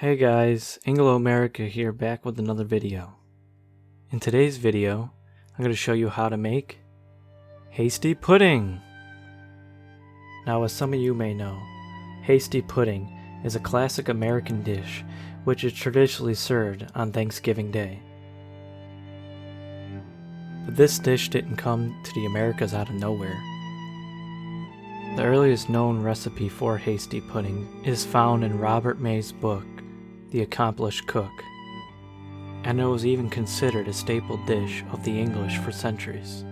Hey guys, Anglo-America here, back with another video. In today's video, I'm going to show you how to make Hasty Pudding. Now, as some of you may know, Hasty Pudding is a classic American dish which is traditionally served on Thanksgiving Day. But this dish didn't come to the Americas out of nowhere. The earliest known recipe for Hasty Pudding is found in Robert May's book, The Accomplished Cook, and it was even considered a staple dish of the English for centuries.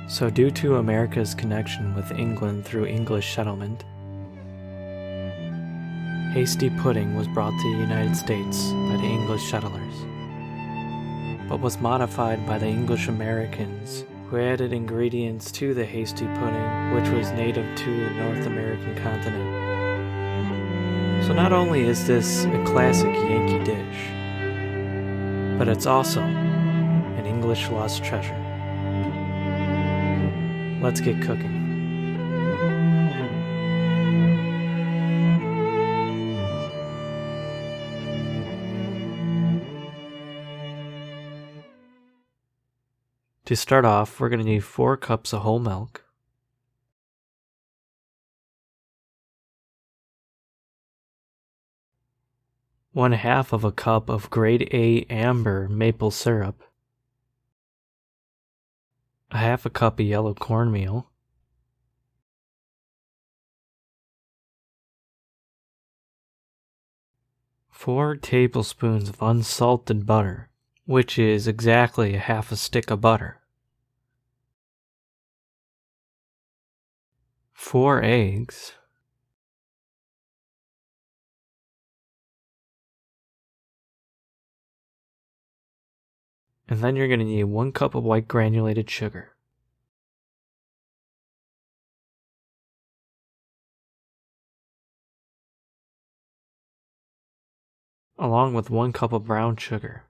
So due to America's connection with England through English settlement, Hasty Pudding was brought to the United States by the English settlers, but was modified by the Anglo-Americans who added ingredients to the Hasty Pudding which was native to the North American continent. So not only is this a classic Yankee dish, but it's also an English lost treasure. Let's get cooking. To start off, we're going to need 4 cups of whole milk, 1/2 of a cup of grade A amber maple syrup, 1/2 cup of yellow cornmeal, 4 tablespoons of unsalted butter, which is exactly a 1/2 stick of butter, 4 eggs, and then you're going to need 1 cup of white granulated sugar. Along with 1 cup of brown sugar.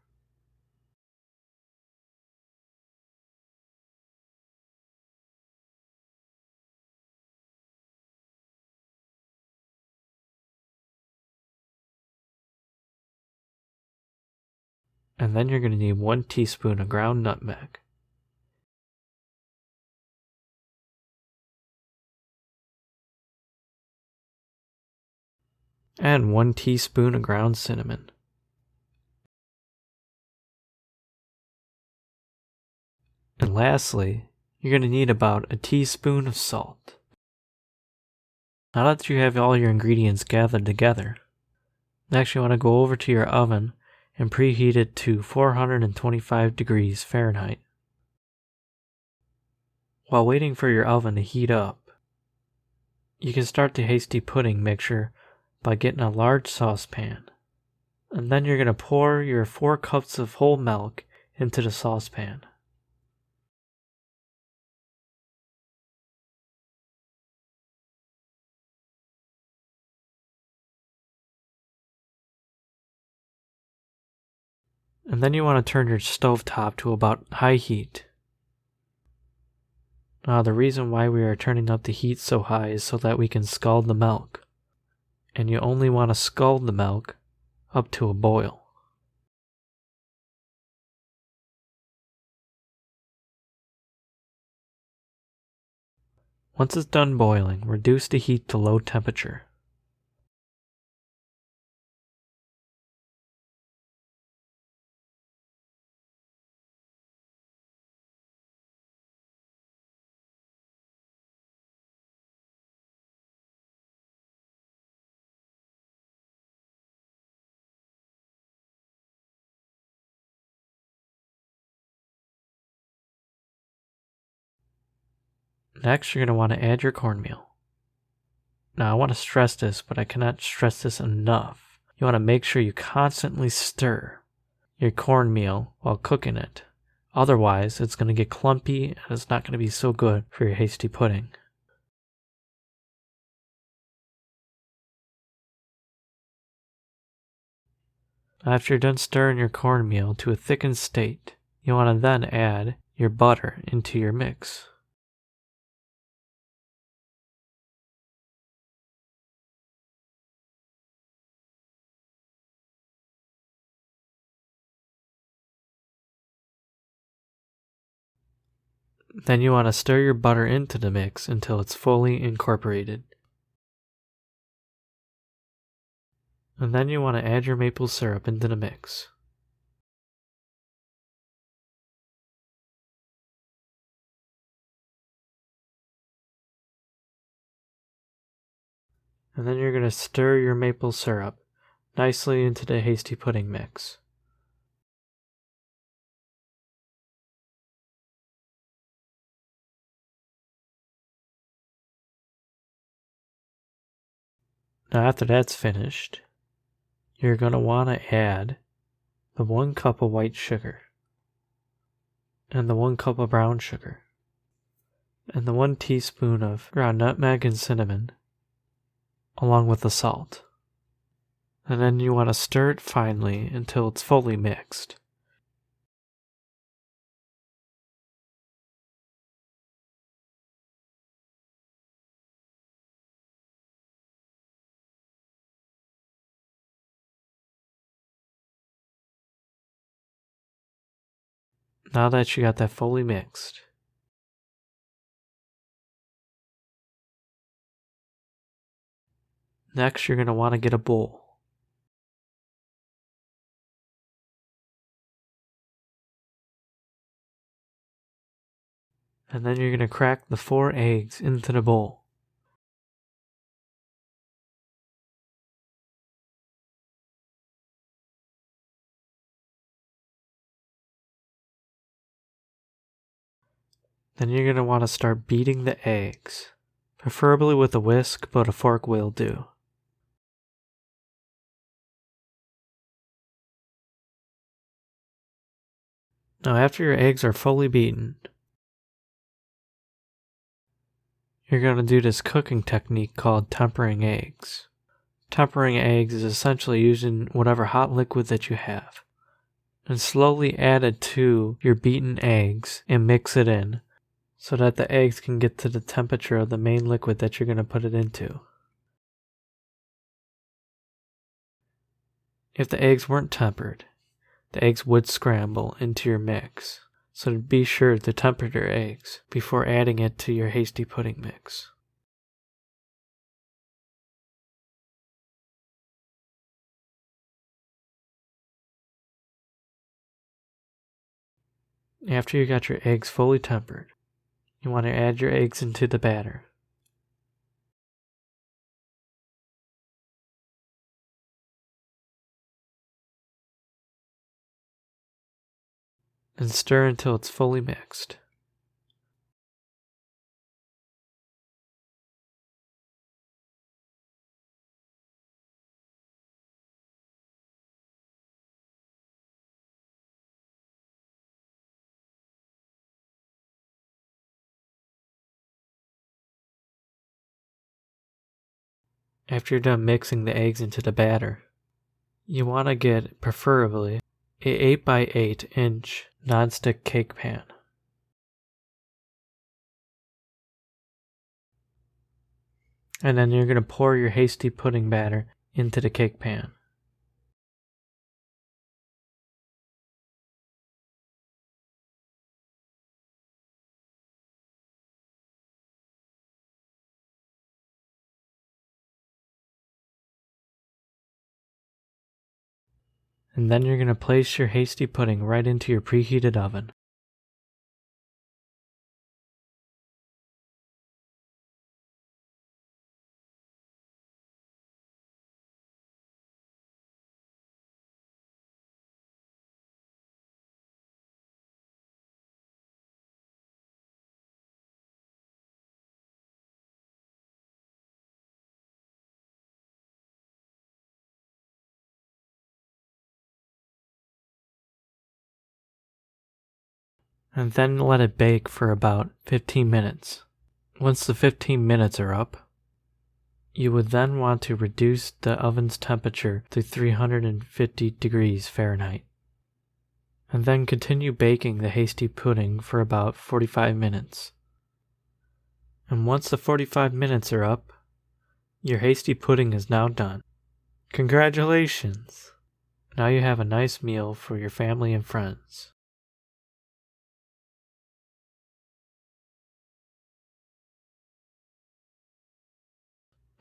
And then you're going to need 1 teaspoon of ground nutmeg. And 1 teaspoon of ground cinnamon. And lastly, you're going to need about a teaspoon of salt. Now that you have all your ingredients gathered together, next you want to go over to your oven and preheat it to 425 degrees Fahrenheit. While waiting for your oven to heat up, you can start the Hasty Pudding mixture by getting a large saucepan, and then you're going to pour your 4 cups of whole milk into the saucepan. And then you want to turn your stove top to about high heat. The reason why we are turning up the heat so high is so that we can scald the milk. And you only want to scald the milk up to a boil. Once it's done boiling, reduce the heat to low temperature. Next, you're going to want to add your cornmeal. Now, I want to stress this, but I cannot stress this enough. You want to make sure you constantly stir your cornmeal while cooking it. Otherwise, it's going to get clumpy and it's not going to be so good for your hasty pudding. After you're done stirring your cornmeal to a thickened state, you want to then add your butter into your mix. Then you want to stir your butter into the mix until it's fully incorporated. And then you want to add your maple syrup into the mix. And then you're going to stir your maple syrup nicely into the hasty pudding mix. Now after that's finished, you're going to want to add the 1 cup of white sugar, and the 1 cup of brown sugar, and the 1 teaspoon of ground nutmeg and cinnamon, along with the salt. And then you want to stir it finely until it's fully mixed. Now that you got that fully mixed, next you're going to want to get a bowl. And then you're going to crack the 4 eggs into the bowl. Then you're going to want to start beating the eggs, preferably with a whisk, but a fork will do. Now after your eggs are fully beaten, you're going to do this cooking technique called tempering eggs. Tempering eggs is essentially using whatever hot liquid that you have, and slowly add it to your beaten eggs and mix it in, so that the eggs can get to the temperature of the main liquid that you're going to put it into. If the eggs weren't tempered, the eggs would scramble into your mix, so be sure to temper your eggs before adding it to your hasty pudding mix. After you got your eggs fully tempered, you want to add your eggs into the batter. And stir until it's fully mixed. After you're done mixing the eggs into the batter, you want to get, preferably, a 8 by 8 inch non-stick cake pan. And then you're going to pour your hasty pudding batter into the cake pan. And then you're going to place your hasty pudding right into your preheated oven. And then let it bake for about 15 minutes. Once the 15 minutes are up, you would then want to reduce the oven's temperature to 350 degrees Fahrenheit. And then continue baking the hasty pudding for about 45 minutes. And once the 45 minutes are up, your hasty pudding is now done. Congratulations! Now you have a nice meal for your family and friends.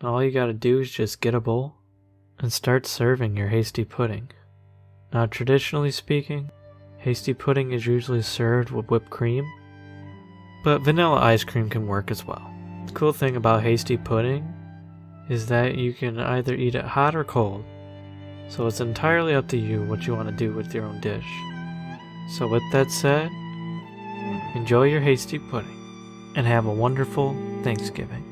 All you gotta do is just get a bowl and start serving your hasty pudding. Now, traditionally speaking, hasty pudding is usually served with whipped cream, but vanilla ice cream can work as well. The cool thing about hasty pudding is that you can either eat it hot or cold, so it's entirely up to you what you want to do with your own dish. So with that said, enjoy your hasty pudding and have a wonderful Thanksgiving.